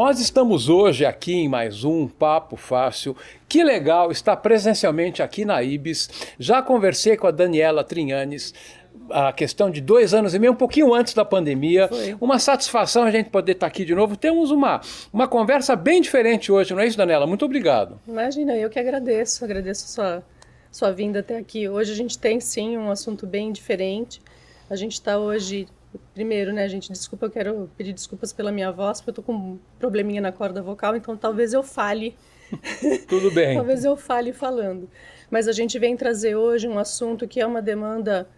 Nós estamos hoje aqui em mais um Papo Fácil. Que legal estar presencialmente aqui na IBIS. Já conversei com a Daniela Trinhanes, a questão de 2 anos e meio, um pouquinho antes da pandemia. Foi. Uma satisfação a gente poder estar aqui de novo. Temos uma conversa bem diferente hoje, não é isso, Daniela? Muito obrigado. Imagina, eu que agradeço sua vinda até aqui. Hoje a gente tem sim um assunto bem diferente. A gente está hoje, primeiro, né, gente, desculpa, eu quero pedir desculpas pela minha voz, porque eu tô com um probleminha na corda vocal, então talvez eu fale. Tudo bem. Talvez eu fale falando. Mas a gente vem trazer hoje um assunto que é uma demanda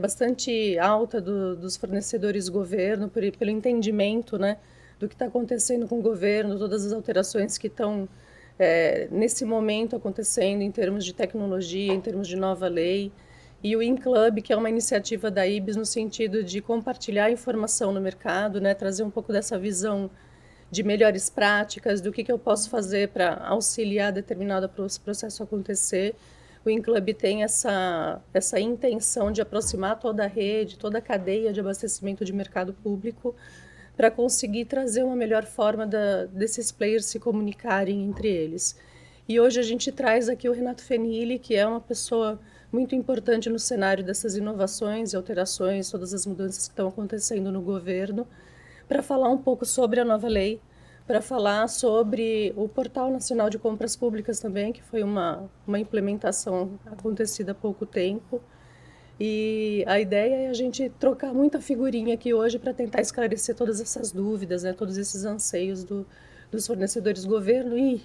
bastante alta dos fornecedores do governo, pelo entendimento, né, do que está acontecendo com o governo, todas as alterações que estão nesse momento acontecendo em termos de tecnologia, em termos de nova lei, e o InClub, que é uma iniciativa da IBIS no sentido de compartilhar informação no mercado, né, trazer um pouco dessa visão de melhores práticas, do que eu posso fazer para auxiliar determinado processo acontecer. O InClub tem essa intenção de aproximar toda a rede, toda a cadeia de abastecimento de mercado público, para conseguir trazer uma melhor forma desses players se comunicarem entre eles. E hoje a gente traz aqui o Renato Fenili, que é uma pessoa muito importante no cenário dessas inovações e alterações, todas as mudanças que estão acontecendo no governo, para falar um pouco sobre a nova lei, para falar sobre o Portal Nacional de Compras Públicas também, que foi uma implementação acontecida há pouco tempo. E a ideia é a gente trocar muita figurinha aqui hoje para tentar esclarecer todas essas dúvidas, né, todos esses anseios dos fornecedores do governo e,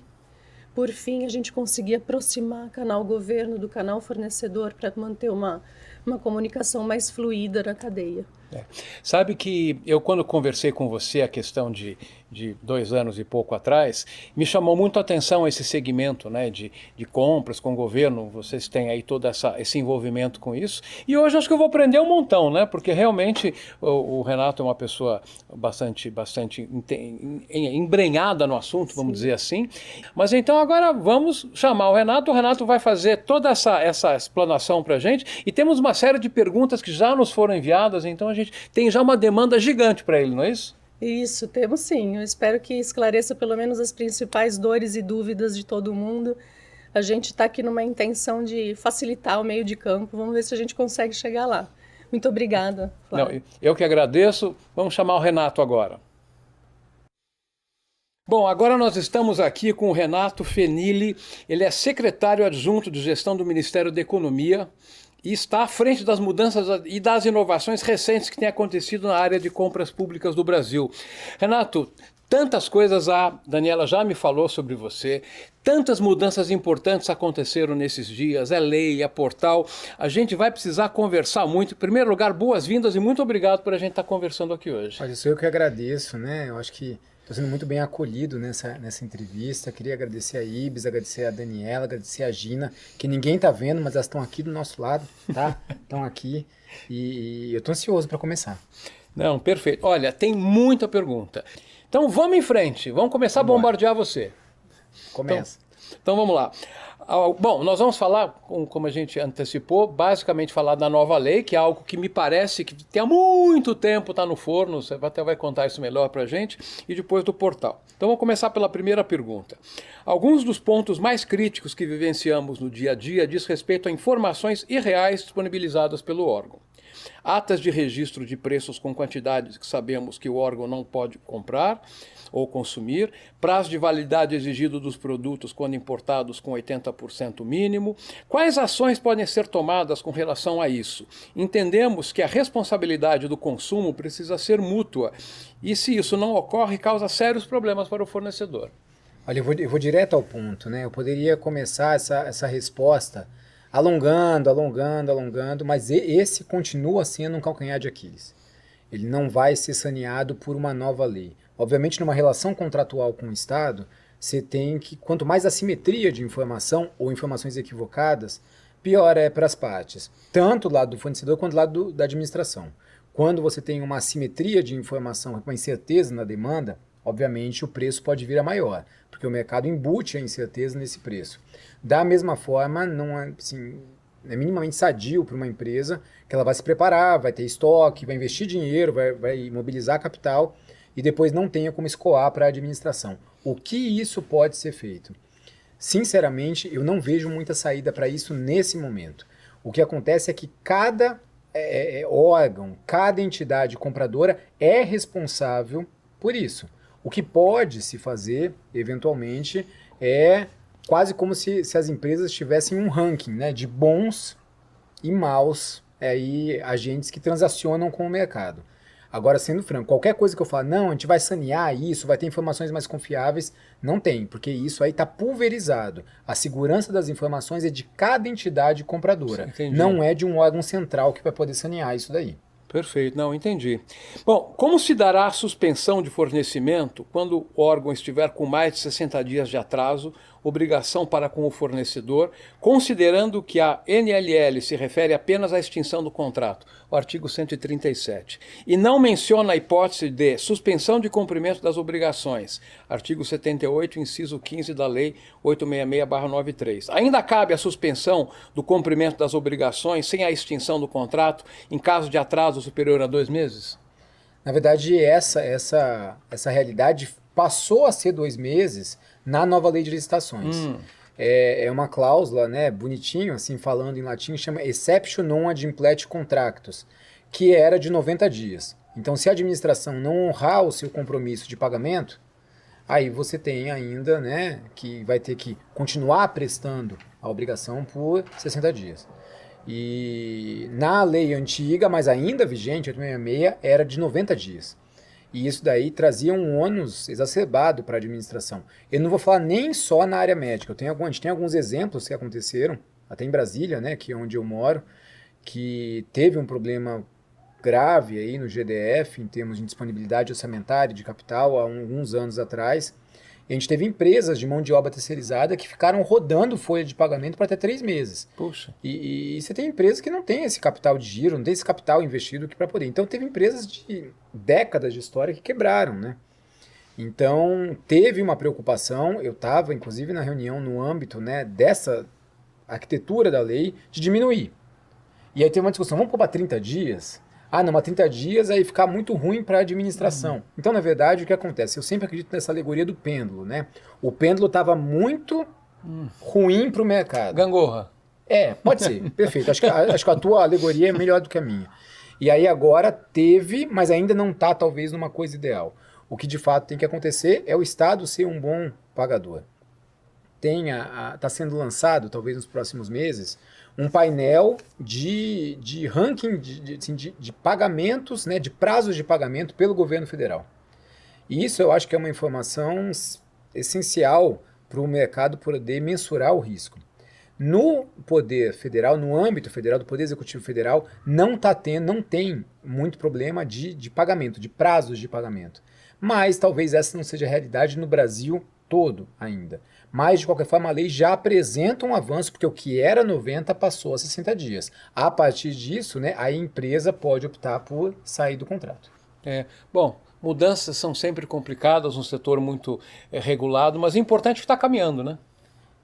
por fim, a gente conseguir aproximar o canal governo do canal fornecedor para manter uma comunicação mais fluida na cadeia. Sabe que eu, quando conversei com você a questão de 2 anos e pouco atrás, me chamou muito a atenção esse segmento, né, de compras com o governo. Vocês têm aí todo esse envolvimento com isso. E hoje acho que eu vou aprender um montão, né, porque realmente o Renato é uma pessoa bastante embrenhada no assunto, vamos dizer assim. Mas então agora vamos chamar o Renato vai fazer toda essa explanação para a gente. E temos uma série de perguntas que já nos foram enviadas, então a gente tem já uma demanda gigante para ele, não é isso? Isso, temos sim. Eu espero que esclareça pelo menos as principais dores e dúvidas de todo mundo. A gente está aqui numa intenção de facilitar o meio de campo. Vamos ver se a gente consegue chegar lá. Muito obrigada, Flávio. Não, eu que agradeço. Vamos chamar o Renato agora. Bom, agora nós estamos aqui com o Renato Fenili. Ele é secretário adjunto de gestão do Ministério da Economia e está à frente das mudanças e das inovações recentes que têm acontecido na área de compras públicas do Brasil. Renato, tantas coisas a Daniela já me falou sobre você, tantas mudanças importantes aconteceram nesses dias, lei, portal. A gente vai precisar conversar muito. Em primeiro lugar, boas-vindas e muito obrigado por a gente estar conversando aqui hoje. Olha, sou eu que agradeço, né? Eu acho que estou sendo muito bem acolhido nessa entrevista. Queria agradecer a IBIS, agradecer a Daniela, agradecer a Gina, que ninguém está vendo, mas elas estão aqui do nosso lado, tá? Estão aqui e eu estou ansioso para começar. Não, perfeito. Olha, tem muita pergunta. Então vamos em frente, vamos começar a bombardear você. Começa. Então vamos lá. Bom, nós vamos falar, como a gente antecipou, basicamente falar da nova lei, que é algo que me parece que há muito tempo está no forno, você até vai contar isso melhor para a gente, e depois do portal. Então vamos começar pela primeira pergunta. Alguns dos pontos mais críticos que vivenciamos no dia a dia diz respeito a informações irreais disponibilizadas pelo órgão. Atas de registro de preços com quantidades que sabemos que o órgão não pode comprar ou consumir, prazo de validade exigido dos produtos quando importados com 80% mínimo. Quais ações podem ser tomadas com relação a isso? Entendemos que a responsabilidade do consumo precisa ser mútua e, se isso não ocorre, causa sérios problemas para o fornecedor. Olha, eu vou direto ao ponto, né? Eu poderia começar essa resposta alongando, mas esse continua sendo um calcanhar de Aquiles. Ele não vai ser saneado por uma nova lei. Obviamente, numa relação contratual com o Estado, você tem que, quanto mais assimetria de informação ou informações equivocadas, pior é para as partes, tanto do lado do fornecedor quanto do lado da administração. Quando você tem uma assimetria de informação, uma incerteza na demanda, obviamente o preço pode vir a maior, porque o mercado embute a incerteza nesse preço. Da mesma forma, não é, assim, é minimamente sadio para uma empresa que ela vai se preparar, vai ter estoque, vai investir dinheiro, vai mobilizar capital e depois não tenha como escoar para a administração. O que isso pode ser feito? Sinceramente, eu não vejo muita saída para isso nesse momento. O que acontece é que cada órgão, cada entidade compradora é responsável por isso. O que pode se fazer, eventualmente, é quase como se as empresas tivessem um ranking, né, de bons e maus agentes que transacionam com o mercado. Agora, sendo franco, qualquer coisa que eu falar, não, a gente vai sanear isso, vai ter informações mais confiáveis, não tem, porque isso aí está pulverizado. A segurança das informações é de cada entidade compradora, Entendi. não é de um órgão central que vai poder sanear isso daí. Perfeito, não, entendi. Bom, como se dará a suspensão de fornecimento quando o órgão estiver com mais de 60 dias de atraso, obrigação para com o fornecedor, considerando que a NLL se refere apenas à extinção do contrato, o artigo 137, e não menciona a hipótese de suspensão de cumprimento das obrigações, artigo 78, inciso 15 da Lei 866/93. Ainda cabe a suspensão do cumprimento das obrigações sem a extinção do contrato em caso de atraso superior a 2 meses? Na verdade, essa realidade passou a ser 2 meses na nova lei de licitações. É uma cláusula, né, bonitinho, assim, falando em latim, chama exceptio non ad implete contractus, que era de 90 dias. Então, se a administração não honrar o seu compromisso de pagamento, aí você tem ainda, né, que vai ter que continuar prestando a obrigação por 60 dias. E na lei antiga, mas ainda vigente, 866, era de 90 dias. E isso daí trazia um ônus exacerbado para a administração. Eu não vou falar nem só na área médica. A gente tem alguns exemplos que aconteceram, até em Brasília, né, que é onde eu moro, que teve um problema grave aí no GDF, em termos de disponibilidade orçamentária de capital, há alguns anos atrás. E a gente teve empresas de mão de obra terceirizada que ficaram rodando folha de pagamento para até 3 meses. Puxa. E você tem empresas que não têm esse capital de giro, não tem esse capital investido para poder. Então teve empresas de décadas de história que quebraram, né? Então teve uma preocupação, eu estava inclusive na reunião no âmbito, né, dessa arquitetura da lei de diminuir. E aí teve uma discussão, vamos pôr para 30 dias? Ah, não, mas 30 dias aí ficar muito ruim para a administração. Então, na verdade, o que acontece? Eu sempre acredito nessa alegoria do pêndulo, né? O pêndulo estava muito ruim para o mercado. Gangorra. Pode ser, perfeito. Acho que a tua alegoria é melhor do que a minha. E aí agora teve, mas ainda não está talvez numa coisa ideal. O que de fato tem que acontecer é o Estado ser um bom pagador. Está sendo lançado, talvez nos próximos meses, um painel de ranking de pagamentos, né, de prazos de pagamento pelo governo federal. E isso eu acho que é uma informação essencial para o mercado poder mensurar o risco. No poder federal, no âmbito federal, do Poder Executivo Federal, não tem muito problema de pagamento, de prazos de pagamento. Mas talvez essa não seja a realidade no Brasil todo ainda. Mas, de qualquer forma, a lei já apresenta um avanço, porque o que era 90 passou a 60 dias. A partir disso, né, a empresa pode optar por sair do contrato. Bom, mudanças são sempre complicadas, um setor muito regulado, mas é importante que está caminhando, né?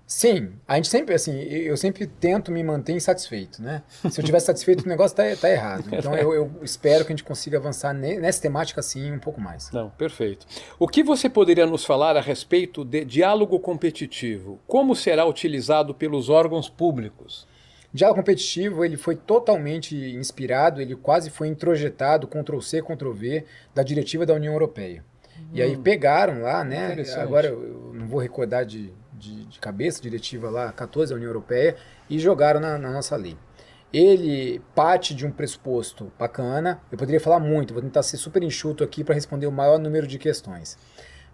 Sim, a gente sempre, assim, eu sempre tento me manter insatisfeito, né? Se eu estiver satisfeito, o negócio tá errado. Então eu espero que a gente consiga avançar nessa temática, assim, um pouco mais. Não, perfeito. O que você poderia nos falar a respeito de diálogo competitivo? Como será utilizado pelos órgãos públicos? Diálogo competitivo, ele foi totalmente inspirado, ele quase foi introjetado, Ctrl+C, Ctrl+V, da diretiva da União Europeia. E aí pegaram lá, né? Agora eu não vou recordar de cabeça, diretiva lá 14 da União Europeia, e jogaram na nossa lei. Ele parte de um pressuposto bacana, eu poderia falar muito, vou tentar ser super enxuto aqui para responder o maior número de questões,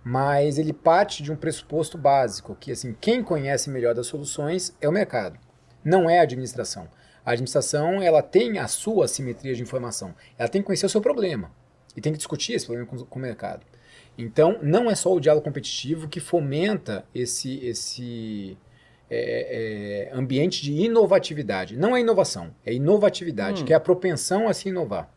mas ele parte de um pressuposto básico, que assim, quem conhece melhor das soluções é o mercado, não é a administração. A administração, ela tem a sua assimetria de informação, ela tem que conhecer o seu problema, e tem que discutir esse problema com o mercado. Então, não é só o diálogo competitivo que fomenta esse ambiente de inovatividade. Não é inovação, é inovatividade, que é a propensão a se inovar.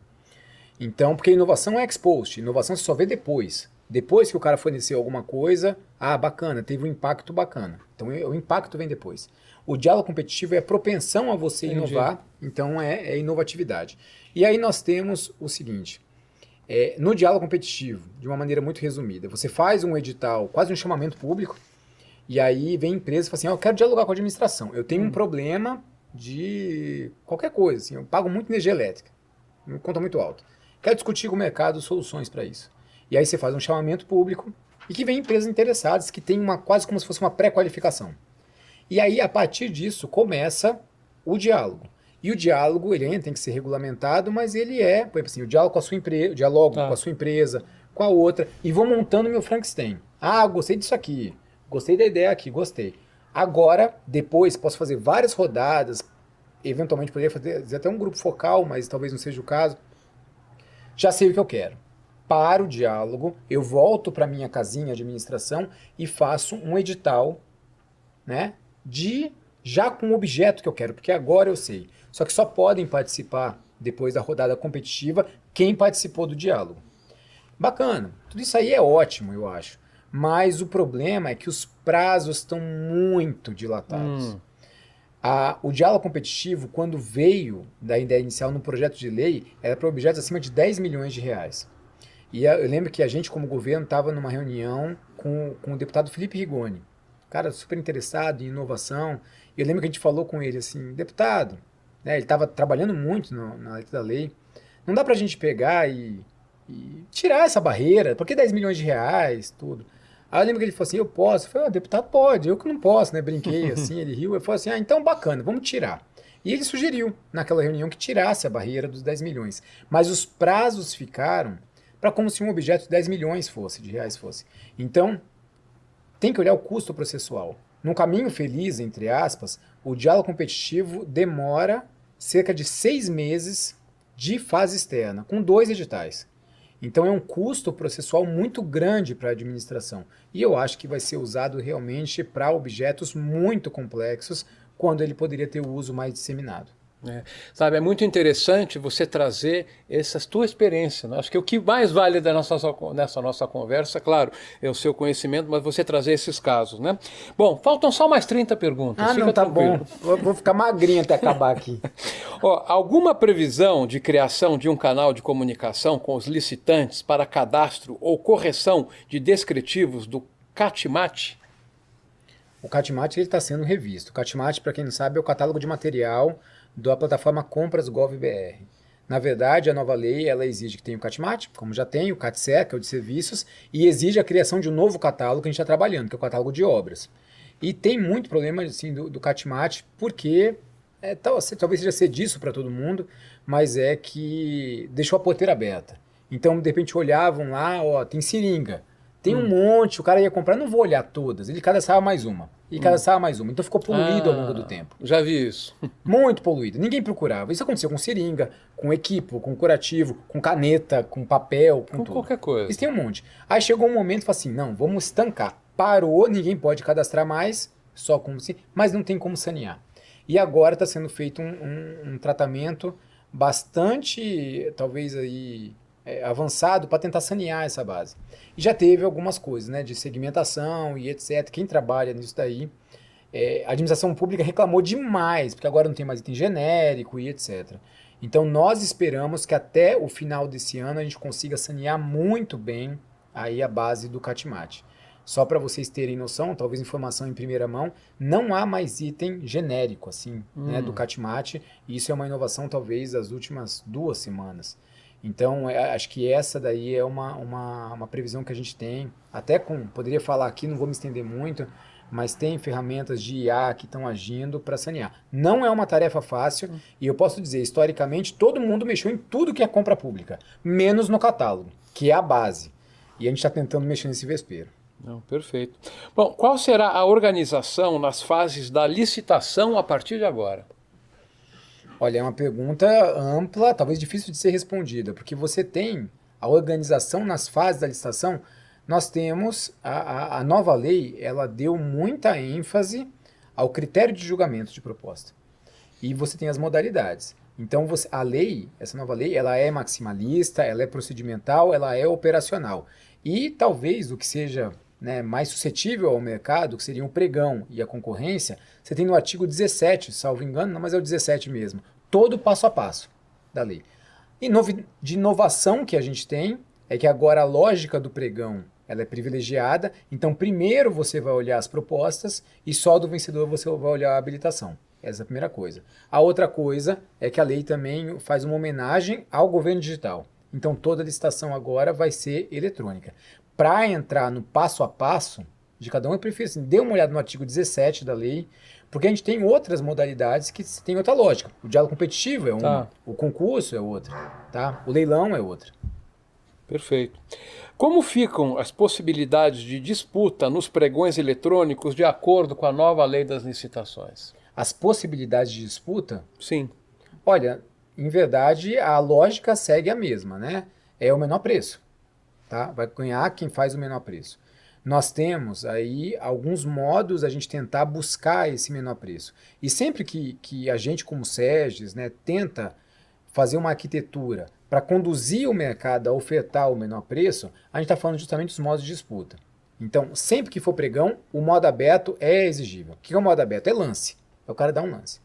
Então, porque inovação é ex post, inovação você só vê depois. Depois que o cara forneceu alguma coisa, bacana, teve um impacto bacana. Então, o impacto vem depois. O diálogo competitivo é a propensão a você inovar, então é inovatividade. E aí nós temos o seguinte... No diálogo competitivo, de uma maneira muito resumida, você faz um edital, quase um chamamento público, e aí vem a empresa e fala assim, eu quero dialogar com a administração, eu tenho um problema de qualquer coisa, assim, eu pago muito energia elétrica, minha conta muito alta, quero discutir com o mercado soluções para isso. E aí você faz um chamamento público e que vem empresas interessadas que tem quase como se fosse uma pré-qualificação. E aí, a partir disso, começa o diálogo. E o diálogo, ele tem que ser regulamentado, mas ele por exemplo assim, o diálogo com a sua empresa, com a sua empresa, com a outra, e vou montando meu Frankenstein. Gostei disso aqui, gostei da ideia aqui, gostei. Agora, depois, posso fazer várias rodadas, eventualmente poderia fazer até um grupo focal, mas talvez não seja o caso. Já sei o que eu quero. Para o diálogo, eu volto para minha casinha de administração e faço um edital, né, já com o objeto que eu quero, porque agora eu sei. Só que só podem participar, depois da rodada competitiva, quem participou do diálogo. Bacana, tudo isso aí é ótimo, eu acho. Mas o problema é que os prazos estão muito dilatados. O diálogo competitivo, quando veio da ideia inicial no projeto de lei, era para objetos acima de 10 milhões de reais. E eu lembro que a gente, como governo, estava numa reunião com o deputado Felipe Rigoni, cara super interessado em inovação. E eu lembro que a gente falou com ele assim, deputado, né, ele estava trabalhando muito na letra da lei, não dá para a gente pegar e tirar essa barreira, por que 10 milhões de reais, tudo? Aí eu lembro que ele falou assim, eu posso? Eu falei, deputado pode, eu que não posso, né? Brinquei assim, ele riu, eu falei assim, então bacana, vamos tirar. E ele sugeriu, naquela reunião, que tirasse a barreira dos 10 milhões. Mas os prazos ficaram para como se um objeto de 10 milhões de reais fosse. Então, tem que olhar o custo processual. Num caminho feliz, entre aspas, o diálogo competitivo demora cerca de 6 meses de fase externa, com 2 editais. Então é um custo processual muito grande para a administração. E eu acho que vai ser usado realmente para objetos muito complexos, quando ele poderia ter o uso mais disseminado. Sabe, é muito interessante você trazer essa tua experiência, né? Acho que o que mais vale nessa nossa conversa, claro, é o seu conhecimento, mas você trazer esses casos, né? Bom, faltam só mais 30 perguntas. Não, tá tranquilo. Bom. Vou ficar magrinho até acabar aqui. Alguma previsão de criação de um canal de comunicação com os licitantes para cadastro ou correção de descritivos do CATMAT? O CATMAT está sendo revisto. O CATMAT, para quem não sabe, é o catálogo de material da plataforma Compras.gov.br. Na verdade, a nova lei ela exige que tenha o CATMAT, como já tem, o CATSE, que é o de serviços, e exige a criação de um novo catálogo que a gente está trabalhando, que é o catálogo de obras. E tem muito problema assim, do CATMAT, porque talvez seja ser disso para todo mundo, mas é que deixou a porteira aberta. Então, de repente, olhavam lá, tem seringa, tem um monte, o cara ia comprar, não vou olhar todas, ele cadastrava mais uma. E cadastrava mais uma. Então ficou poluído ao longo do tempo. Já vi isso. Muito poluído. Ninguém procurava. Isso aconteceu com seringa, com equipo, com curativo, com caneta, com papel, com tudo. Qualquer coisa. Isso tem um monte. Aí chegou um momento e falou assim, não, vamos estancar. Parou, ninguém pode cadastrar mais, só como se, mas não tem como sanear. E agora está sendo feito um tratamento bastante, talvez aí, avançado para tentar sanear essa base. E já teve algumas coisas, né, de segmentação e etc. Quem trabalha nisso daí, a administração pública reclamou demais, porque agora não tem mais item genérico e etc. Então nós esperamos que até o final desse ano a gente consiga sanear muito bem aí a base do CATMAT. Só para vocês terem noção, talvez informação em primeira mão, não há mais item genérico assim, né, do CATMAT, e isso é uma inovação talvez das últimas 2 semanas. Então, acho que essa daí é uma previsão que a gente tem, até poderia falar aqui, não vou me estender muito, mas tem ferramentas de IA que estão agindo para sanear. Não é uma tarefa fácil, e eu posso dizer, historicamente, todo mundo mexeu em tudo que é compra pública, menos no catálogo, que é a base. E a gente está tentando mexer nesse vespeiro. Não, perfeito. Bom, qual será a organização nas fases da licitação a partir de agora? Olha, é uma pergunta ampla, talvez difícil de ser respondida, porque você tem a organização nas fases da licitação, nós temos a nova lei, ela deu muita ênfase ao critério de julgamento de proposta. E você tem as modalidades. Então, a lei, essa nova lei, ela é maximalista, ela é procedimental, ela é operacional. E talvez o que seja mais suscetível ao mercado, que seriam o pregão e a concorrência, você tem no artigo 17, salvo engano, não, mas é o 17 mesmo, todo passo a passo da lei. E de inovação que a gente tem é que agora a lógica do pregão ela é privilegiada, então primeiro você vai olhar as propostas e só do vencedor você vai olhar a habilitação. Essa é a primeira coisa. A outra coisa é que a lei também faz uma homenagem ao governo digital. Então toda licitação agora vai ser eletrônica. Para entrar no passo a passo de cada um, eu prefiro assim, dê uma olhada no artigo 17 da lei, porque a gente tem outras modalidades que tem outra lógica. O diálogo competitivo é uma, o concurso é outra, tá? O leilão é outra. Perfeito. Como ficam as possibilidades de disputa nos pregões eletrônicos de acordo com a nova lei das licitações? As possibilidades de disputa? Sim. Olha, em verdade, a lógica segue a mesma, né? É o menor preço, tá? Vai ganhar quem faz o menor preço. Nós temos aí alguns modos a gente tentar buscar esse menor preço. E sempre que a gente, como SEGES, né, tenta fazer uma arquitetura para conduzir o mercado a ofertar o menor preço, a gente está falando justamente dos modos de disputa. Então, sempre que for pregão, o modo aberto é exigível. O que é o modo aberto? É lance. É o cara dar um lance.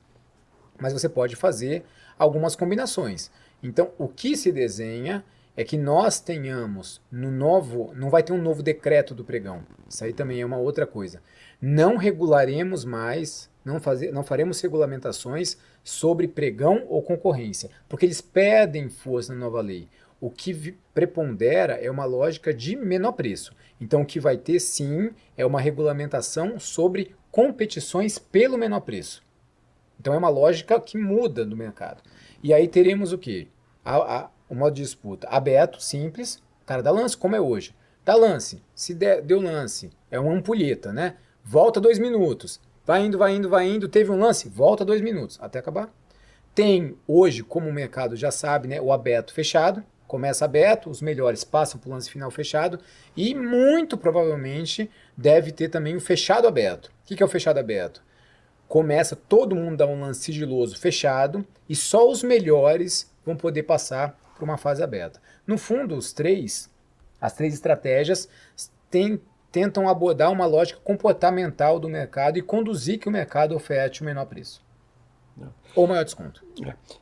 Mas você pode fazer algumas combinações. Então, o que se desenha é que nós tenhamos não vai ter um novo decreto do pregão. Isso aí também é uma outra coisa. Não regularemos mais, não faremos regulamentações sobre pregão ou concorrência, porque eles perdem força na nova lei. O que prepondera é uma lógica de menor preço. Então, o que vai ter, sim, é uma regulamentação sobre competições pelo menor preço. Então, é uma lógica que muda no mercado. E aí teremos o quê? O modo de disputa aberto, simples, o cara dá lance, como é hoje. Dá lance, se deu lance, é uma ampulheta, né? Volta 2 minutos, vai indo, teve um lance, volta 2 minutos, até acabar. Tem hoje, como o mercado já sabe, né, o aberto fechado, começa aberto, os melhores passam para o lance final fechado e muito provavelmente deve ter também o fechado aberto. O que é o fechado aberto? Começa todo mundo a dar um lance sigiloso fechado e só os melhores vão poder passar para uma fase aberta. No fundo, as três estratégias tentam abordar uma lógica comportamental do mercado e conduzir que o mercado oferte o menor preço. Ou maior desconto.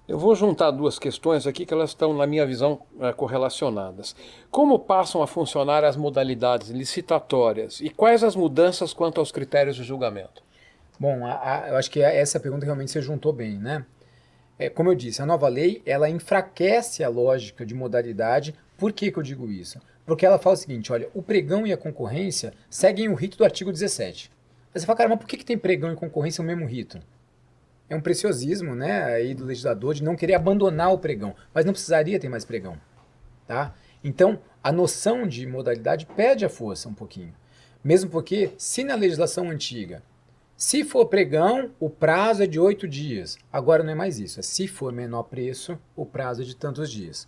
Eu vou juntar duas questões aqui que elas estão, na minha visão, correlacionadas. Como passam a funcionar as modalidades licitatórias e quais as mudanças quanto aos critérios de julgamento? Bom, eu acho que essa pergunta realmente você juntou bem, né? Como eu disse, a nova lei, ela enfraquece a lógica de modalidade. Por que eu digo isso? Porque ela fala o seguinte, olha, o pregão e a concorrência seguem o rito do artigo 17. Aí você fala, cara, mas por que tem pregão e concorrência no mesmo rito? É um preciosismo, né, aí do legislador de não querer abandonar o pregão, mas não precisaria ter mais pregão, tá? Então, a noção de modalidade perde a força um pouquinho. Mesmo porque, se na legislação antiga, se for pregão, o prazo é de 8 dias. Agora não é mais isso. Se for menor preço, o prazo é de tantos dias.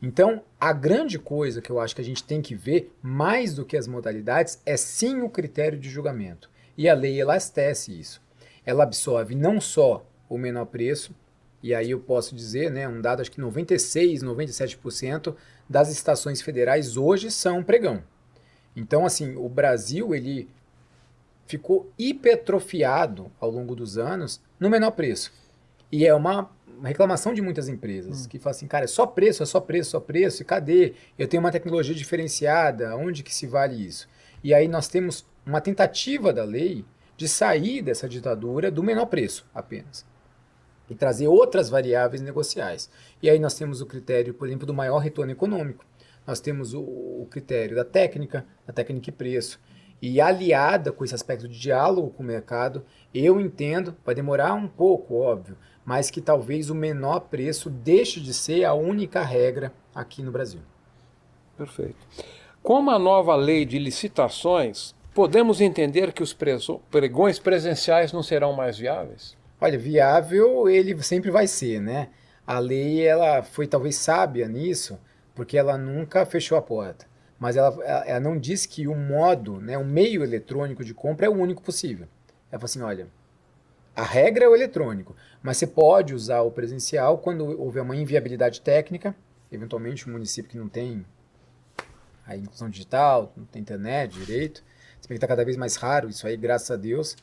Então, a grande coisa que eu acho que a gente tem que ver, mais do que as modalidades, é sim o critério de julgamento. E a lei elastece isso. Ela absorve não só o menor preço, e aí eu posso dizer, né, um dado, acho que 96%, 97% das estações federais hoje são pregão. Então, assim, o Brasil, ele ficou hipertrofiado ao longo dos anos no menor preço. E é uma reclamação de muitas empresas, que falam assim, cara, é só preço, e cadê? Eu tenho uma tecnologia diferenciada, onde que se vale isso? E aí nós temos uma tentativa da lei de sair dessa ditadura do menor preço apenas, e trazer outras variáveis negociais. E aí nós temos o critério, por exemplo, do maior retorno econômico, nós temos o critério da técnica e preço, e aliada com esse aspecto de diálogo com o mercado, eu entendo, vai demorar um pouco, óbvio, mas que talvez o menor preço deixe de ser a única regra aqui no Brasil. Perfeito. Com a nova lei de licitações, podemos entender que os pregões presenciais não serão mais viáveis? Olha, viável ele sempre vai ser, né? A lei, ela foi talvez sábia nisso, porque ela nunca fechou a porta. Mas ela não diz que o modo, né, o meio eletrônico de compra é o único possível. Ela fala assim, olha, a regra é o eletrônico, mas você pode usar o presencial quando houver uma inviabilidade técnica, eventualmente um município que não tem a inclusão digital, não tem internet direito, se bem que está cada vez mais raro isso aí, graças a Deus.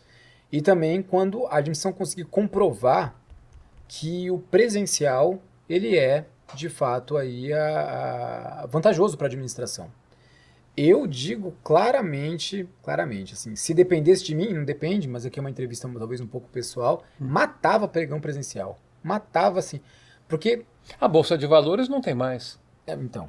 E também quando a admissão conseguir comprovar que o presencial ele é de fato, aí vantajoso para a administração. Eu digo claramente, assim, se dependesse de mim, não depende, mas aqui é uma entrevista talvez um pouco pessoal, matava pregão presencial. Matava, assim, porque... A Bolsa de Valores não tem mais. Então...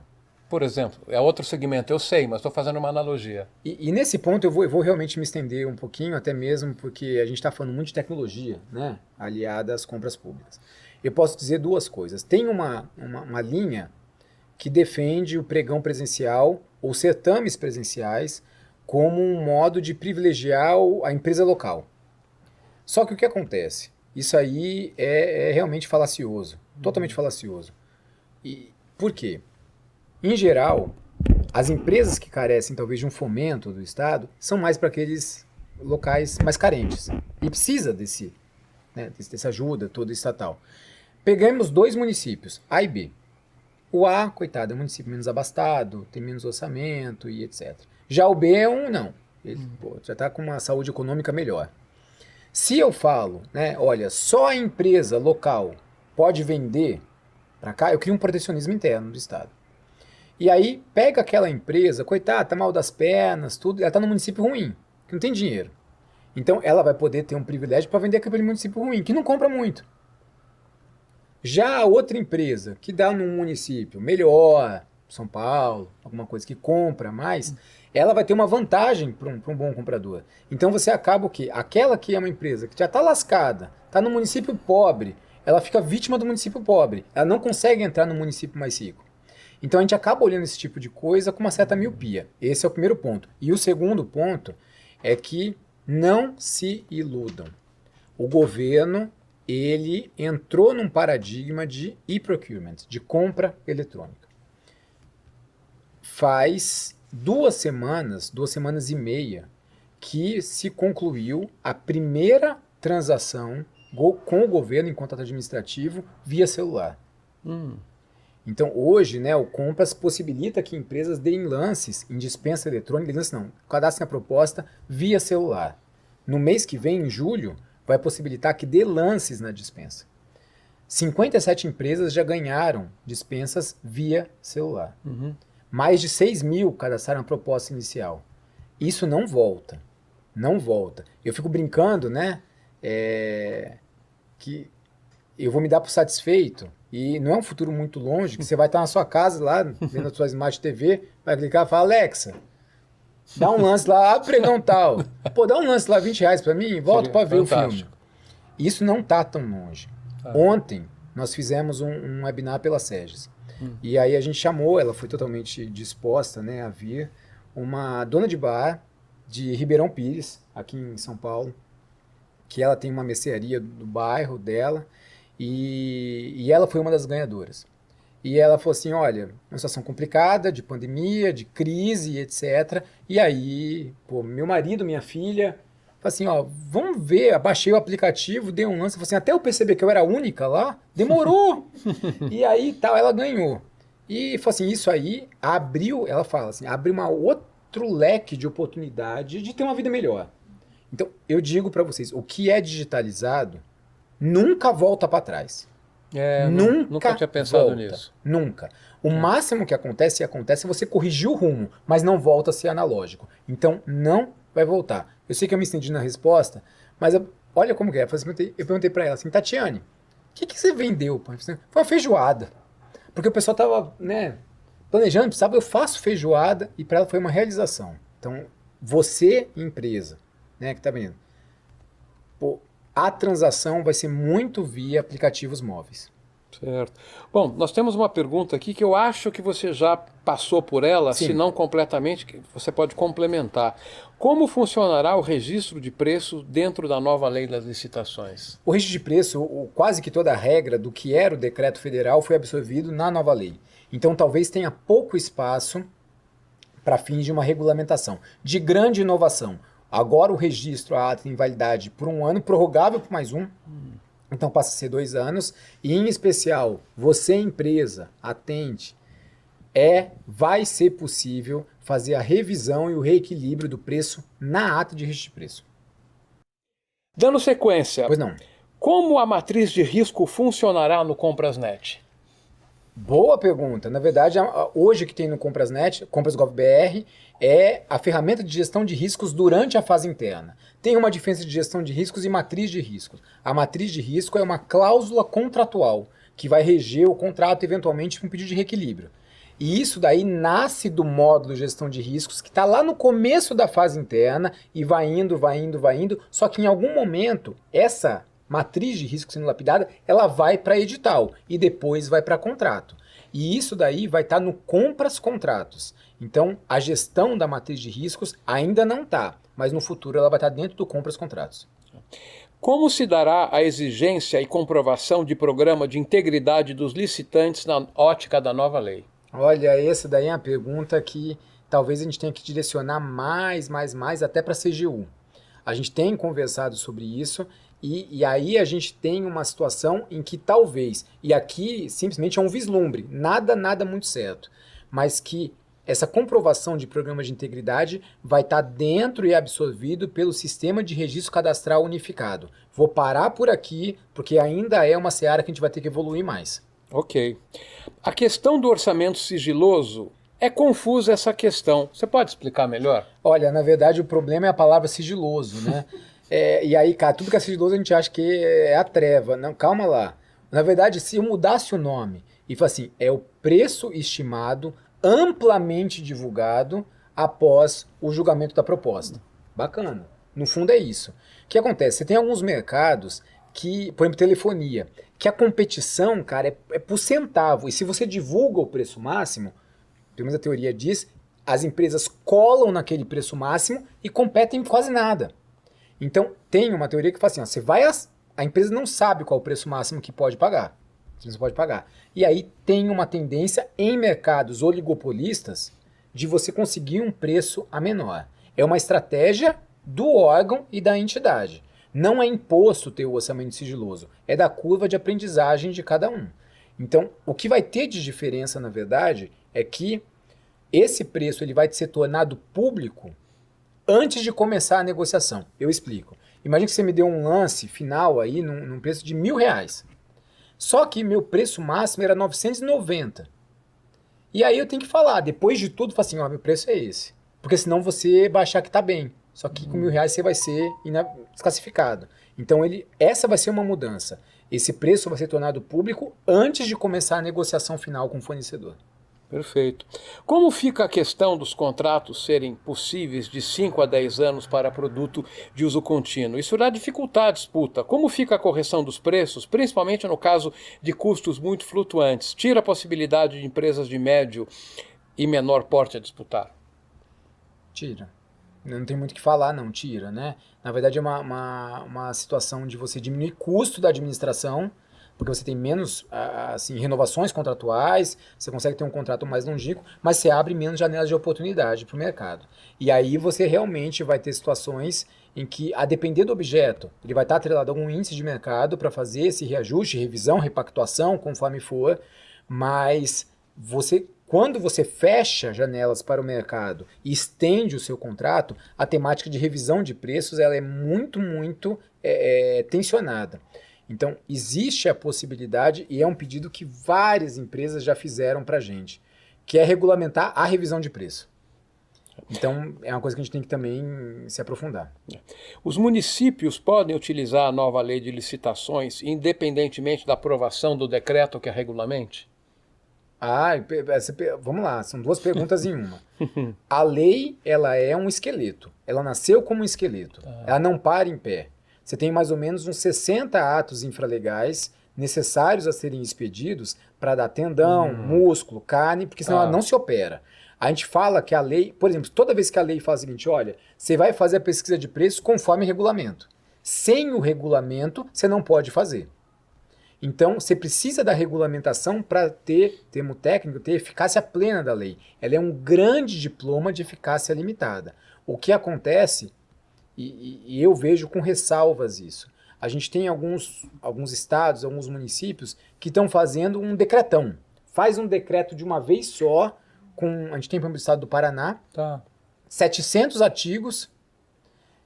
Por exemplo, é outro segmento, eu sei, mas estou fazendo uma analogia. E nesse ponto eu vou realmente me estender um pouquinho, até mesmo porque a gente está falando muito de tecnologia, né, aliada às compras públicas. Eu posso dizer duas coisas. Tem uma linha que defende o pregão presencial ou certames presenciais como um modo de privilegiar a empresa local. Só que o que acontece? Isso aí é realmente falacioso, totalmente falacioso. E por quê? Em geral, as empresas que carecem talvez de um fomento do Estado são mais para aqueles locais mais carentes. E precisa dessa ajuda toda estatal. Pegamos 2 municípios, A e B. O A, coitado, é um município menos abastado, tem menos orçamento e etc. Já o B é não. Ele já está com uma saúde econômica melhor. Se eu falo, olha, só a empresa local pode vender para cá, eu crio um protecionismo interno do Estado. E aí, pega aquela empresa, coitada, tá mal das pernas, tudo, ela tá num município ruim, que não tem dinheiro. Então, ela vai poder ter um privilégio para vender aquele município ruim, que não compra muito. Já a outra empresa, que dá num município melhor, São Paulo, alguma coisa que compra mais, ela vai ter uma vantagem para um bom comprador. Então, você acaba o quê? Aquela que é uma empresa que já tá lascada, tá no município pobre, ela fica vítima do município pobre. Ela não consegue entrar no município mais rico. Então a gente acaba olhando esse tipo de coisa com uma certa miopia. Esse é o primeiro ponto. E o segundo ponto é que não se iludam. O governo, ele entrou num paradigma de e-procurement, de compra eletrônica. Faz 2 semanas e meia, que se concluiu a primeira transação com o governo em contrato administrativo via celular. Então, hoje, o Compras possibilita que empresas deem lances em dispensa eletrônica, cadastrem a proposta via celular. No mês que vem, em julho, vai possibilitar que dê lances na dispensa. 57 empresas já ganharam dispensas via celular. Mais de 6 mil cadastraram a proposta inicial. Isso não volta. Não volta. Eu fico brincando, que eu vou me dar por satisfeito. E não é um futuro muito longe, que você vai estar na sua casa lá, vendo a sua Smart TV, vai clicar e falar, Alexa, dá um lance lá, abre pregão tal. Pô, dá um lance lá, R$20 pra mim, volta para ver fantástico. O filme. Isso não tá tão longe. Ontem, nós fizemos um webinar pela SEGES. E aí a gente chamou, ela foi totalmente disposta a vir, uma dona de bar de Ribeirão Pires, aqui em São Paulo, que ela tem uma mercearia do bairro dela, e ela foi uma das ganhadoras. E ela falou assim, olha, uma situação complicada, de pandemia, de crise, etc. E aí, meu marido, minha filha, falou assim, vamos ver, abaixei o aplicativo, dei um lance, falou assim, até eu perceber que eu era a única lá, demorou. E aí, ela ganhou. E falou assim, isso aí abriu, ela fala assim, abriu outro leque de oportunidade de ter uma vida melhor. Então, eu digo para vocês, o que é digitalizado nunca volta para trás. Nunca tinha pensado nisso. Nunca. O máximo que acontece é você corrigir o rumo, mas não volta a ser analógico. Então, não vai voltar. Eu sei que eu me estendi na resposta, mas olha como que é. Eu perguntei para ela assim, Tatiane, o que você vendeu? Foi uma feijoada. Porque o pessoal estava planejando, sabe, eu faço feijoada e para ela foi uma realização. Então, você, empresa, que está vendo, a transação vai ser muito via aplicativos móveis. Certo. Bom, nós temos uma pergunta aqui que eu acho que você já passou por ela, Sim. se não completamente, você pode complementar. Como funcionará o registro de preço dentro da nova lei das licitações? O registro de preço, quase que toda a regra do que era o decreto federal foi absorvido na nova lei. Então talvez tenha pouco espaço para fins de uma regulamentação. De grande inovação. Agora o registro, a ata tem validade por 1 ano, prorrogável por mais 1. Então passa a ser 2 anos. E em especial, você empresa, atente, vai ser possível fazer a revisão e o reequilíbrio do preço na ata de registro de preço. Dando sequência, Pois não. como a matriz de risco funcionará no Comprasnet? Boa pergunta. Na verdade, hoje o que tem no Comprasnet, Compras.gov.br, é a ferramenta de gestão de riscos durante a fase interna. Tem uma diferença de gestão de riscos e matriz de riscos. A matriz de risco é uma cláusula contratual que vai reger o contrato eventualmente com um pedido de reequilíbrio. E isso daí nasce do módulo gestão de riscos que está lá no começo da fase interna e vai indo, vai indo, vai indo. Só que em algum momento, essa matriz de risco sendo lapidada, ela vai para edital e depois vai para contrato. E isso daí vai estar no compras contratos. Então, a gestão da matriz de riscos ainda não está, mas no futuro ela vai estar dentro do compras contratos. Como se dará a exigência e comprovação de programa de integridade dos licitantes na ótica da nova lei? Olha, essa daí é uma pergunta que talvez a gente tenha que direcionar mais até para a CGU. A gente tem conversado sobre isso e aí a gente tem uma situação em que talvez, e aqui simplesmente é um vislumbre, nada muito certo, mas que essa comprovação de programa de integridade vai estar dentro e absorvido pelo Sistema de Registro Cadastral Unificado. Vou parar por aqui, porque ainda é uma seara que a gente vai ter que evoluir mais. Ok. A questão do orçamento sigiloso, é confusa essa questão. Você pode explicar melhor? Olha, na verdade o problema é a palavra sigiloso, né? E aí, cara, tudo que é sigiloso a gente acha que é a treva. Não, calma lá. Na verdade, se eu mudasse o nome e falasse assim, é o preço estimado amplamente divulgado após o julgamento da proposta. Bacana. No fundo é isso. O que acontece? Você tem alguns mercados que, por exemplo, telefonia, que a competição, cara, é por centavo. E se você divulga o preço máximo, pelo menos a teoria diz, as empresas colam naquele preço máximo e competem quase nada. Então, tem uma teoria que fala assim, ó, você vai a empresa não sabe qual é o preço máximo que pode pagar. Você pode pagar. E aí tem uma tendência em mercados oligopolistas de você conseguir um preço a menor. É uma estratégia do órgão e da entidade. Não é imposto ter o orçamento sigiloso, é da curva de aprendizagem de cada um. Então, o que vai ter de diferença, na verdade, é que esse preço ele vai ser tornado público antes de começar a negociação. Eu explico. Imagina que você me deu um lance final aí num preço de R$1.000. Só que meu preço máximo era 990. E aí eu tenho que falar, depois de tudo, falar assim, ó, meu preço é esse. Porque senão você vai achar que tá bem. Só que com R$1.000 você vai ser desclassificado. Então essa vai ser uma mudança. Esse preço vai ser tornado público antes de começar a negociação final com o fornecedor. Perfeito. Como fica a questão dos contratos serem possíveis de 5 a 10 anos para produto de uso contínuo? Isso irá dificultar a disputa. Como fica a correção dos preços, principalmente no caso de custos muito flutuantes? Tira a possibilidade de empresas de médio e menor porte a disputar? Tira. Não tem muito o que falar, não. Tira, né? Na verdade é uma situação de você diminuir custo da administração, porque você tem menos assim, renovações contratuais, você consegue ter um contrato mais longínquo, mas você abre menos janelas de oportunidade para o mercado. E aí você realmente vai ter situações em que, a depender do objeto, ele vai estar atrelado a algum índice de mercado para fazer esse reajuste, revisão, repactuação, conforme for, mas quando você fecha janelas para o mercado e estende o seu contrato, a temática de revisão de preços ela é muito tensionada. Então, existe a possibilidade, e é um pedido que várias empresas já fizeram para a gente, que é regulamentar a revisão de preço. Então, é uma coisa que a gente tem que também se aprofundar. Os municípios podem utilizar a nova lei de licitações, independentemente da aprovação do decreto que a regulamente? Vamos lá, são duas perguntas em uma. A lei, ela é um esqueleto. Ela nasceu como um esqueleto. Ela não para em pé. Você tem mais ou menos uns 60 atos infralegais necessários a serem expedidos para dar tendão, músculo, carne, porque senão ela não se opera. A gente fala que a lei, por exemplo, toda vez que a lei fala o seguinte, olha, você vai fazer a pesquisa de preço conforme regulamento. Sem o regulamento, você não pode fazer. Então, você precisa da regulamentação para ter, termo técnico, ter eficácia plena da lei. Ela é um grande diploma de eficácia limitada. O que acontece, e eu vejo com ressalvas isso, a gente tem alguns estados, alguns municípios que estão fazendo um decretão. Faz um decreto de uma vez só, a gente tem, por exemplo, o estado do Paraná, 700 artigos,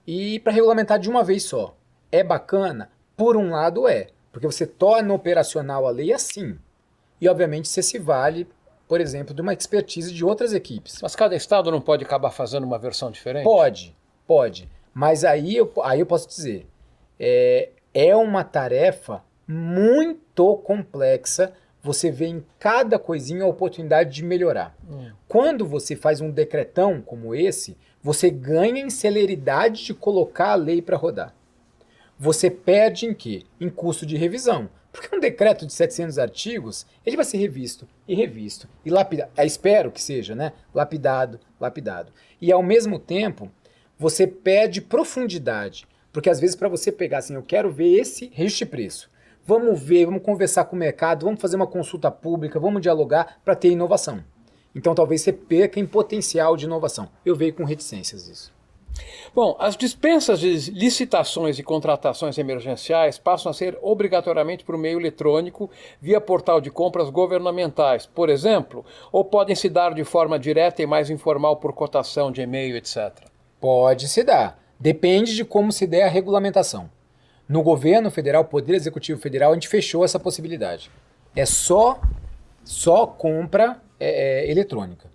e para regulamentar de uma vez só. É bacana? Por um lado é, porque você torna operacional a lei assim. e obviamente você se vale, por exemplo, de uma expertise de outras equipes. Mas cada estado não pode acabar fazendo uma versão diferente? Pode. Mas aí eu posso dizer, é uma tarefa muito complexa. Você vê em cada coisinha a oportunidade de melhorar. Quando você faz um decretão como esse, você ganha em celeridade de colocar a lei para rodar. Você perde em quê? Em custo de revisão. Porque um decreto de 700 artigos, ele vai ser revisto e revisto. E lapidado, espero que seja, né? Lapidado. E ao mesmo tempo, você perde profundidade. Porque às vezes para você pegar assim, eu quero ver esse registro de preço. Vamos ver, vamos conversar com o mercado, vamos fazer uma consulta pública, vamos dialogar para ter inovação. Então talvez você perca em potencial de inovação. Eu vejo com reticências isso. Bom, as dispensas de licitações e contratações emergenciais passam a ser obrigatoriamente por meio eletrônico via portal de compras governamentais, por exemplo, ou podem se dar de forma direta e mais informal por cotação de e-mail, etc. Pode se dar. Depende de como se der a regulamentação. No governo federal, Poder Executivo Federal, a gente fechou essa possibilidade. É só compra eletrônica.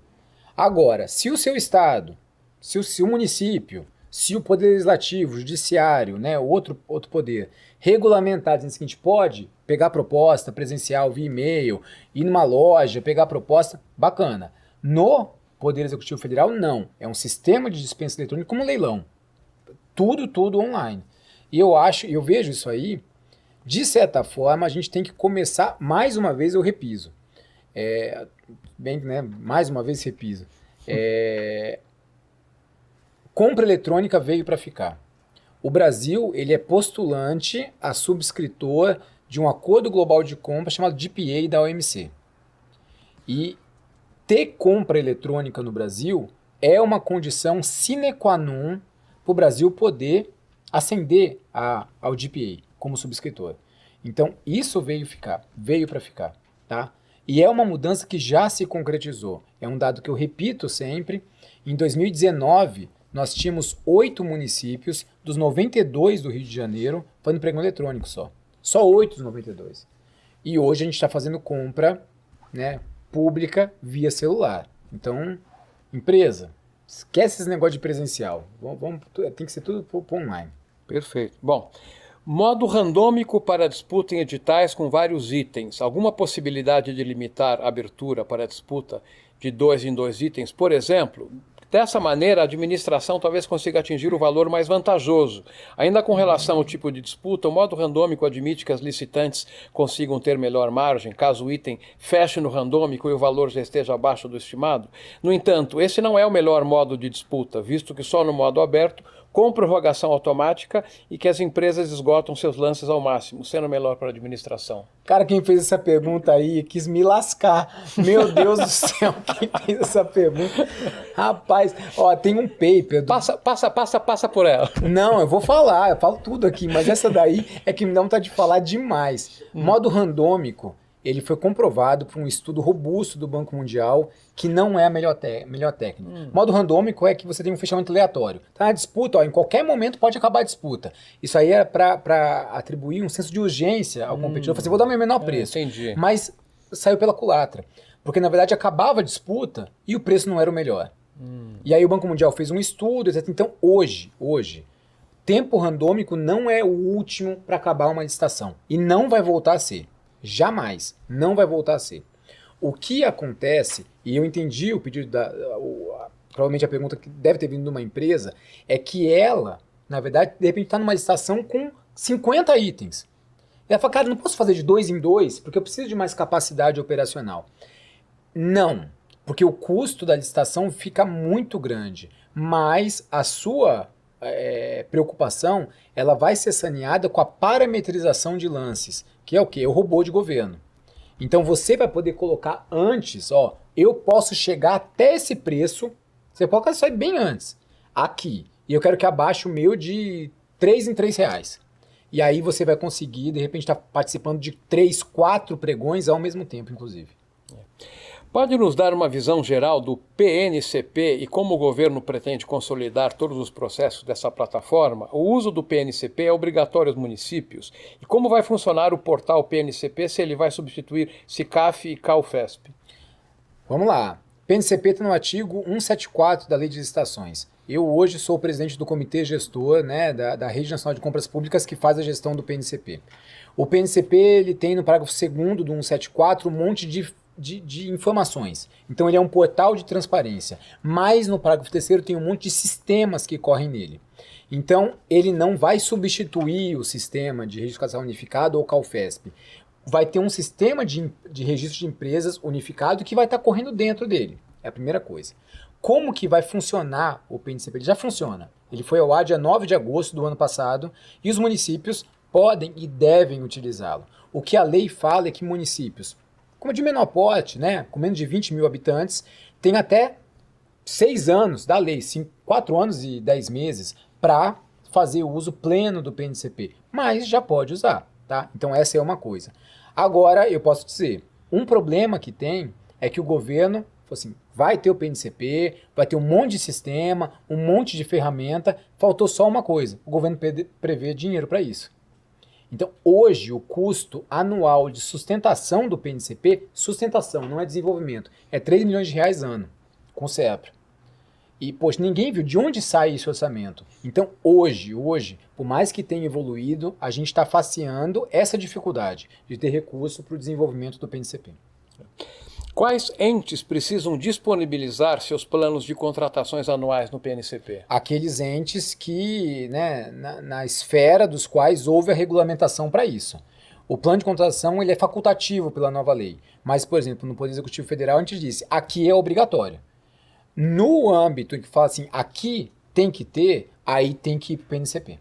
Agora, se o seu estado, se o município, se o Poder Legislativo, o Judiciário, né, outro poder, regulamentar, dizendo o seguinte, pode pegar proposta presencial via e-mail, ir numa loja, pegar proposta, bacana. No Poder Executivo Federal, não. É um sistema de dispensa eletrônica como um leilão. Tudo online. E eu vejo isso aí, de certa forma, a gente tem que começar, mais uma vez eu repiso. Mais uma vez repiso. Compra eletrônica veio para ficar. O Brasil, ele é postulante a subscritor de um acordo global de compra chamado DPA da OMC. E ter compra eletrônica no Brasil é uma condição sine qua non para o Brasil poder ascender ao DPA como subscritor. Então, isso veio para ficar, tá? E é uma mudança que já se concretizou. É um dado que eu repito sempre. Em 2019, nós tínhamos 8 municípios dos 92 do Rio de Janeiro fazendo pregão eletrônico só. Só 8 dos 92. E hoje a gente está fazendo compra, né, pública via celular. Então, empresa, esquece esse negócio de presencial. Tem que ser tudo online. Perfeito. Bom, modo randômico para disputa em editais com vários itens. Alguma possibilidade de limitar a abertura para a disputa de 2 em 2 itens, por exemplo? Dessa maneira, a administração talvez consiga atingir o valor mais vantajoso. Ainda com relação ao tipo de disputa, o modo randômico admite que as licitantes consigam ter melhor margem, caso o item feche no randômico e o valor já esteja abaixo do estimado. No entanto, esse não é o melhor modo de disputa, visto que só no modo aberto, com prorrogação automática e que as empresas esgotam seus lances ao máximo, sendo melhor para a administração. Cara, quem fez essa pergunta aí quis me lascar. Meu Deus do céu, quem fez essa pergunta? Rapaz, ó, tem um paper... Passa por ela. Não, eu falo tudo aqui, mas essa daí é que me dá vontade de falar demais. Modo randômico, ele foi comprovado por um estudo robusto do Banco Mundial que não é a melhor técnica. Modo randômico é que você tem um fechamento aleatório. Tá na disputa, ó, em qualquer momento pode acabar a disputa. Isso aí é para atribuir um senso de urgência ao competidor. Você vou dar meu menor preço. Entendi. Mas saiu pela culatra. Porque, na verdade, acabava a disputa e o preço não era o melhor. E aí o Banco Mundial fez um estudo, etc. Então, hoje, tempo randômico não é o último para acabar uma licitação. E não vai voltar a ser. Jamais. Não vai voltar a ser. O que acontece, e eu entendi o pedido provavelmente a pergunta que deve ter vindo de uma empresa, é que ela, na verdade, de repente está numa licitação com 50 itens. E ela fala, cara, não posso fazer de 2 em 2, porque eu preciso de mais capacidade operacional. Não, porque o custo da licitação fica muito grande, mas a sua preocupação, ela vai ser saneada com a parametrização de lances, que é o quê? É o robô de governo. Então você vai poder colocar antes, ó, eu posso chegar até esse preço, você coloca isso aí bem antes, aqui, e eu quero que abaixe o meu de 3 em 3 reais. E aí você vai conseguir, de repente, estar participando de 3, 4 pregões ao mesmo tempo, inclusive. Pode nos dar uma visão geral do PNCP e como o governo pretende consolidar todos os processos dessa plataforma? O uso do PNCP é obrigatório aos municípios? E como vai funcionar o portal PNCP, se ele vai substituir SICAF e CAUFESP? Vamos lá. PNCP está no artigo 174 da Lei de Licitações. Eu hoje sou o presidente do comitê gestor, né, da Rede Nacional de Compras Públicas, que faz a gestão do PNCP. O PNCP ele tem no parágrafo 2º do 174 um monte de informações. Então ele é um portal de transparência. Mas no parágrafo 3º tem um monte de sistemas que correm nele. Então ele não vai substituir o sistema de registro cadastral unificado ou CAUFESP. Vai ter um sistema de registro de empresas unificado que vai estar correndo dentro dele. É a primeira coisa. Como que vai funcionar o PNCP? Ele já funciona. Ele foi ao ar dia 9 de agosto do ano passado e os municípios podem e devem utilizá-lo. O que a lei fala é que municípios, como de menor porte, né, com menos de 20 mil habitantes, tem até 6 anos da lei, 4 anos e 10 meses, para fazer o uso pleno do PNCP. Mas já pode usar, tá? Então essa é uma coisa. Agora, eu posso dizer, um problema que tem é que o governo, assim, vai ter o PNCP, vai ter um monte de sistema, um monte de ferramenta, faltou só uma coisa, o governo prevê dinheiro para isso. Então, hoje, o custo anual de sustentação do PNCP, sustentação, não é desenvolvimento, é 3 milhões de reais ano, com o CEPRA. E, poxa, ninguém viu de onde sai esse orçamento. Então, hoje, por mais que tenha evoluído, a gente está faceando essa dificuldade de ter recurso para o desenvolvimento do PNCP. Quais entes precisam disponibilizar seus planos de contratações anuais no PNCP? Aqueles entes que, né, na esfera dos quais houve a regulamentação para isso. O plano de contratação ele é facultativo pela nova lei, mas, por exemplo, no Poder Executivo Federal a gente disse, aqui é obrigatório. No âmbito em que fala assim, aqui tem que ter, aí tem que ir para o PNCP.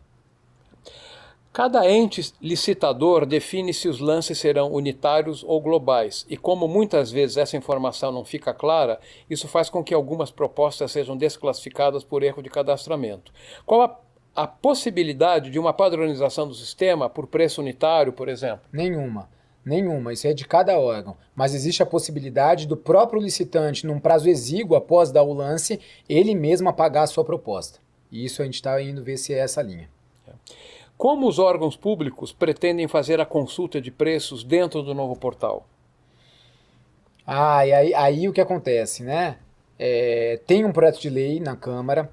Cada ente licitador define se os lances serão unitários ou globais, e como muitas vezes essa informação não fica clara, isso faz com que algumas propostas sejam desclassificadas por erro de cadastramento. Qual a possibilidade de uma padronização do sistema por preço unitário, por exemplo? Nenhuma, isso é de cada órgão. Mas existe a possibilidade do próprio licitante, num prazo exíguo após dar o lance, ele mesmo apagar a sua proposta. E isso a gente está indo ver se é essa linha. Como os órgãos públicos pretendem fazer a consulta de preços dentro do novo portal? E aí o que acontece, né? Tem um projeto de lei na Câmara.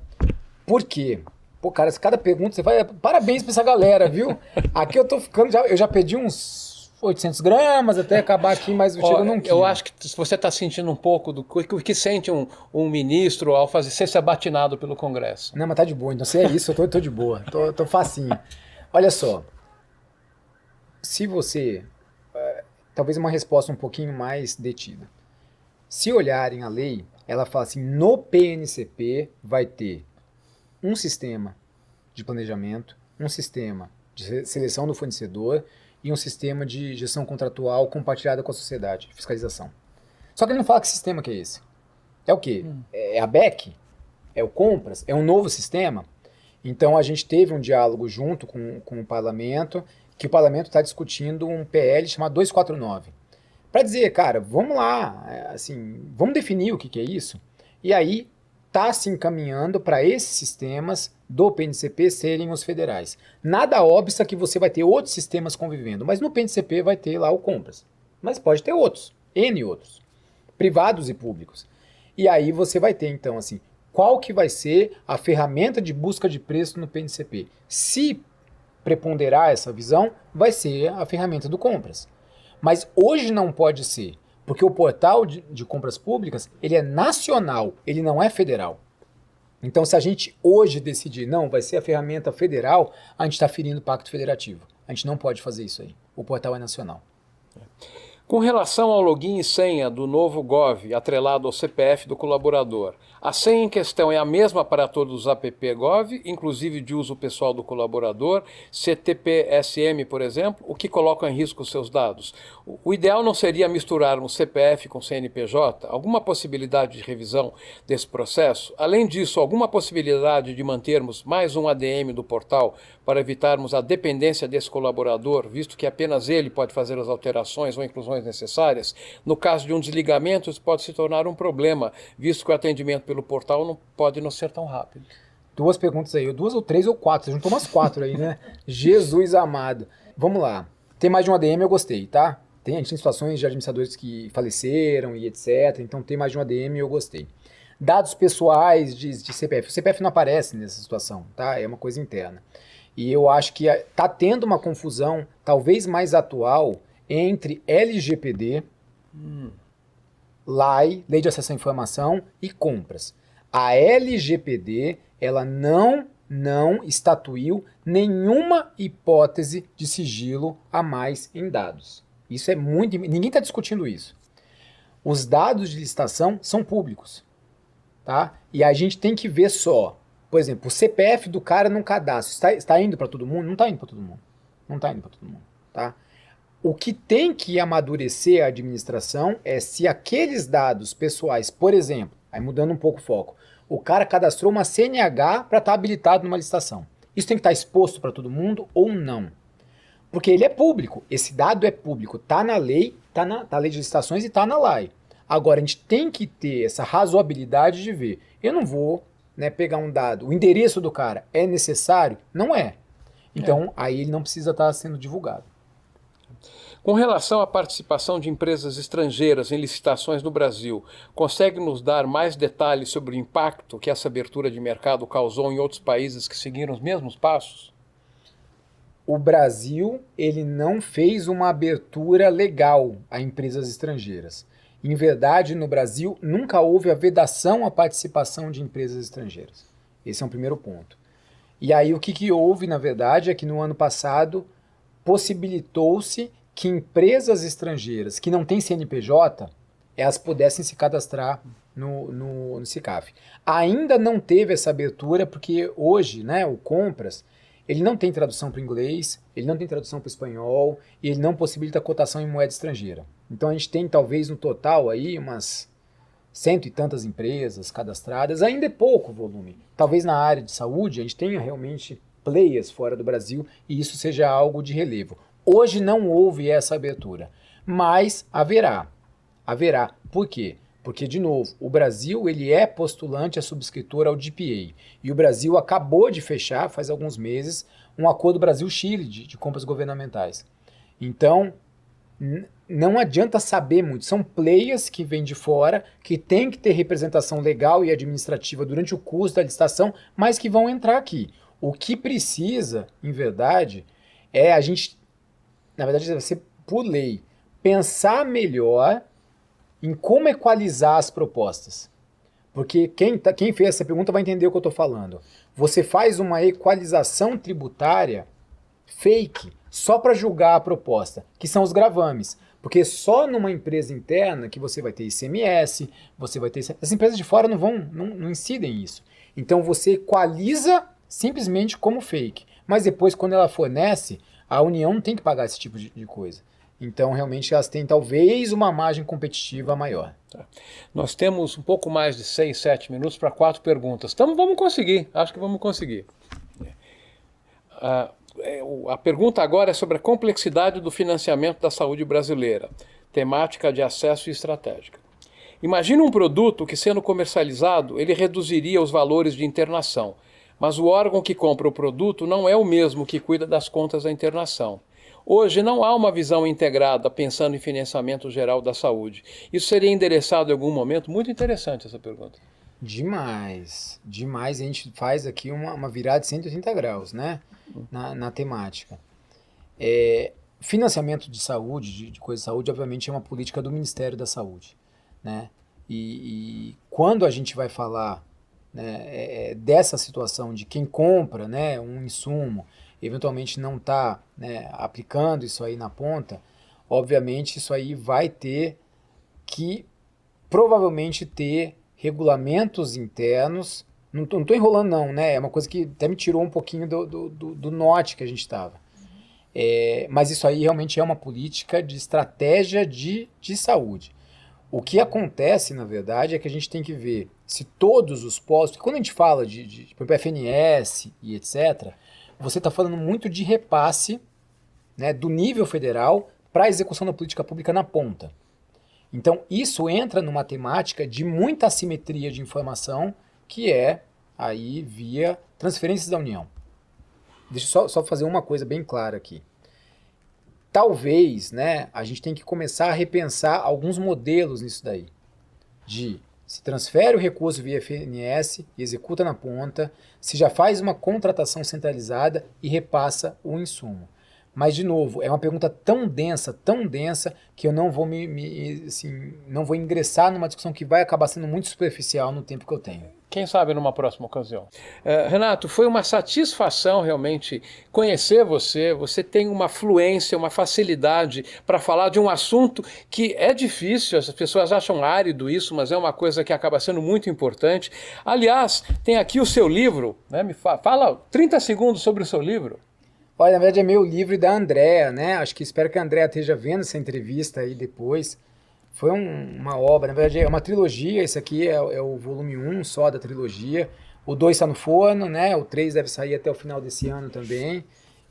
Por quê? Pô, cara, cada pergunta você vai... Parabéns pra essa galera, viu? Aqui eu tô ficando... eu já pedi uns 800 gramas até acabar aqui, mas chega num quilo. Eu acho que você está sentindo um pouco do que sente um ministro ao ser abatinado pelo Congresso. Não, mas tá de boa. Então, se é isso, eu tô de boa. Tô facinho. Olha só. Se você... talvez uma resposta um pouquinho mais detida. Se olharem a lei, ela fala assim, no PNCP vai ter um sistema de planejamento, um sistema de seleção do fornecedor e um sistema de gestão contratual compartilhada com a sociedade, fiscalização. Só que ele não fala que sistema que é esse. É o quê? É a BEC? É o Compras? É um novo sistema? Então a gente teve um diálogo junto com o parlamento, que o parlamento está discutindo um PL chamado 249. Para dizer, cara, vamos lá, assim, vamos definir o que é isso. E aí está se encaminhando para esses sistemas do PNCP serem os federais. Nada obsta que você vai ter outros sistemas convivendo, mas no PNCP vai ter lá o Compras. Mas pode ter outros, N outros, privados e públicos. E aí você vai ter, então, assim, qual que vai ser a ferramenta de busca de preço no PNCP. Se preponderar essa visão, vai ser a ferramenta do Compras. Mas hoje não pode ser, porque o portal de compras públicas, ele é nacional, ele não é federal. Então, se a gente hoje decidir, não, vai ser a ferramenta federal, a gente está ferindo o pacto federativo. A gente não pode fazer isso aí. O portal é nacional. Com relação ao login e senha do novo Gov, atrelado ao CPF do colaborador, a senha em questão é a mesma para todos os app Gov, inclusive de uso pessoal do colaborador, CTPSM, por exemplo, o que coloca em risco os seus dados. O ideal não seria misturarmos CPF com CNPJ? Alguma possibilidade de revisão desse processo? Além disso, alguma possibilidade de mantermos mais um ADM do portal para evitarmos a dependência desse colaborador, visto que apenas ele pode fazer as alterações ou inclusões informações necessárias, no caso de um desligamento, isso pode se tornar um problema, visto que o atendimento pelo portal não pode não ser tão rápido. 2 perguntas aí, 2 ou 3 ou 4, você juntou umas 4 aí, né? Jesus amado. Vamos lá. Tem mais de um ADM, eu gostei, tá? A gente tem situações de administradores que faleceram e etc. Então tem mais de um ADM, eu gostei. Dados pessoais de CPF. O CPF não aparece nessa situação, tá? É uma coisa interna. E eu acho que tá tendo uma confusão, talvez mais atual, entre LGPD, LAI, Lei de Acesso à Informação, e compras. A LGPD, ela não estatuiu nenhuma hipótese de sigilo a mais em dados. Isso é muito... Ninguém está discutindo isso. Os dados de licitação são públicos, tá? E a gente tem que ver só. Por exemplo, o CPF do cara num cadastro está indo para todo mundo? Não está indo para todo mundo. Não está indo para todo mundo, tá? O que tem que amadurecer a administração é se aqueles dados pessoais, por exemplo, aí mudando um pouco o foco, o cara cadastrou uma CNH para estar habilitado numa licitação. Isso tem que estar exposto para todo mundo ou não? Porque ele é público, esse dado é público, está na lei, está na lei de licitações e está na LAI. Agora, a gente tem que ter essa razoabilidade de ver. Eu não vou, né, pegar um dado, o endereço do cara é necessário? Não é. Então, aí ele não precisa estar sendo divulgado. Com relação à participação de empresas estrangeiras em licitações no Brasil, consegue nos dar mais detalhes sobre o impacto que essa abertura de mercado causou em outros países que seguiram os mesmos passos? O Brasil, ele não fez uma abertura legal a empresas estrangeiras. Em verdade, no Brasil, nunca houve a vedação à participação de empresas estrangeiras. Esse é um primeiro ponto. E aí, o que houve, na verdade, é que no ano passado possibilitou-se que empresas estrangeiras que não têm CNPJ, elas pudessem se cadastrar no SICAF. Ainda não teve essa abertura, porque hoje, né, o Compras, ele não tem tradução para o inglês, ele não tem tradução para o espanhol, e ele não possibilita cotação em moeda estrangeira. Então a gente tem talvez no total aí umas 100 e tantas empresas cadastradas, ainda é pouco volume. Talvez na área de saúde a gente tenha realmente players fora do Brasil e isso seja algo de relevo. Hoje não houve essa abertura, mas haverá. Haverá. Por quê? Porque, de novo, o Brasil ele é postulante a subscritor ao DPA. E o Brasil acabou de fechar, faz alguns meses, um acordo Brasil-Chile de compras governamentais. Então, não adianta saber muito. São players que vêm de fora, que têm que ter representação legal e administrativa durante o curso da licitação, mas que vão entrar aqui. O que precisa, em verdade, é a gente, na verdade, deve ser por lei, pensar melhor em como equalizar as propostas. Porque quem fez essa pergunta vai entender o que eu estou falando. Você faz uma equalização tributária fake só para julgar a proposta, que são os gravames. Porque só numa empresa interna que você vai ter ICMS, você vai ter... As empresas de fora não incidem isso. Então você equaliza simplesmente como fake. Mas depois, quando ela fornece, a União não tem que pagar esse tipo de coisa. Então, realmente, elas têm talvez uma margem competitiva maior. Tá. Nós temos um pouco mais de 6, 7 minutos para 4 perguntas. Então, vamos conseguir. Acho que vamos conseguir. A pergunta agora é sobre a complexidade do financiamento da saúde brasileira. Temática de acesso e estratégica. Imagina um produto que, sendo comercializado, ele reduziria os valores de internação. Mas o órgão que compra o produto não é o mesmo que cuida das contas da internação. Hoje não há uma visão integrada pensando em financiamento geral da saúde. Isso seria endereçado em algum momento? Muito interessante essa pergunta. Demais, demais. A gente faz aqui uma virada de 180 graus, né? Na temática. Financiamento de saúde, de coisa de saúde, obviamente é uma política do Ministério da Saúde, né? E quando a gente vai falar, né, dessa situação de quem compra, né, um insumo, eventualmente não está, né, aplicando isso aí na ponta, obviamente isso aí vai ter que provavelmente ter regulamentos internos. Não estou enrolando não, né? É uma coisa que até me tirou um pouquinho do norte que a gente estava. Mas isso aí realmente é uma política de estratégia de saúde. O que acontece, na verdade, é que a gente tem que ver se todos os postos... Quando a gente fala de FNS e etc., você está falando muito de repasse, né, do nível federal para a execução da política pública na ponta. Então, isso entra numa temática de muita assimetria de informação, que é aí via transferências da União. Deixa eu só fazer uma coisa bem clara aqui. Talvez, né, a gente tem que começar a repensar alguns modelos nisso daí. De se transfere o recurso via FNS e executa na ponta, se já faz uma contratação centralizada e repassa o insumo. Mas, de novo, é uma pergunta tão densa, que eu não vou não vou ingressar numa discussão que vai acabar sendo muito superficial no tempo que eu tenho. Quem sabe numa próxima ocasião. Renato, foi uma satisfação realmente conhecer você. Você tem uma fluência, uma facilidade para falar de um assunto que é difícil, as pessoas acham árido isso, mas é uma coisa que acaba sendo muito importante. Aliás, tem aqui o seu livro, né? Fala 30 segundos sobre o seu livro. Olha, na verdade é meu livro e da Andréa, né? Espero que a Andréa esteja vendo essa entrevista aí depois. Foi uma obra, na verdade é uma trilogia, esse aqui é o volume 1 só da trilogia. O 2 está no forno, né? O 3 deve sair até o final desse ano também.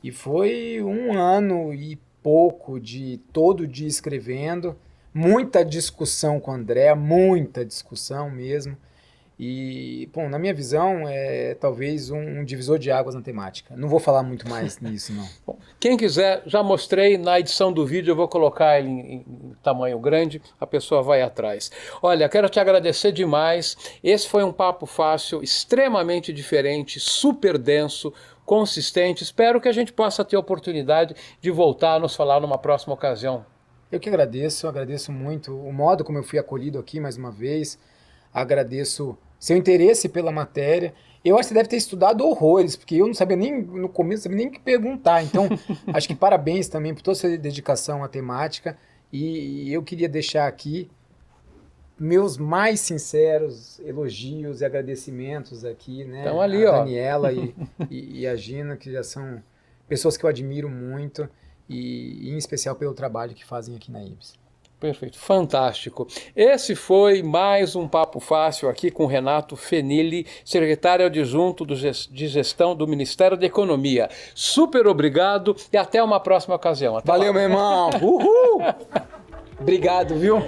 E foi 1 ano e pouco de todo dia escrevendo. Muita discussão com a Andréa, muita discussão mesmo. E, bom, na minha visão, é talvez um divisor de águas na temática. Não vou falar muito mais nisso, não. Bom, quem quiser, já mostrei na edição do vídeo, eu vou colocar ele em tamanho grande, a pessoa vai atrás. Olha, quero te agradecer demais. Esse foi um papo fácil, extremamente diferente, super denso, consistente. Espero que a gente possa ter a oportunidade de voltar a nos falar numa próxima ocasião. Eu que agradeço muito o modo como eu fui acolhido aqui mais uma vez. Agradeço seu interesse pela matéria. Eu acho que você deve ter estudado horrores, porque eu não sabia nem, no começo, não sabia nem o que perguntar. Então, acho que parabéns também por toda a sua dedicação à temática. E eu queria deixar aqui meus mais sinceros elogios e agradecimentos aqui, né? Estão ali, a ó. Daniela e a Gina, que já são pessoas que eu admiro muito, e em especial pelo trabalho que fazem aqui na IBS. Perfeito, fantástico. Esse foi mais um Papo Fácil aqui com Renato Fenili, secretário adjunto de gestão do Ministério da Economia. Super obrigado e até uma próxima ocasião. Até Valeu, lá. meu irmão! Uhul! Obrigado, viu?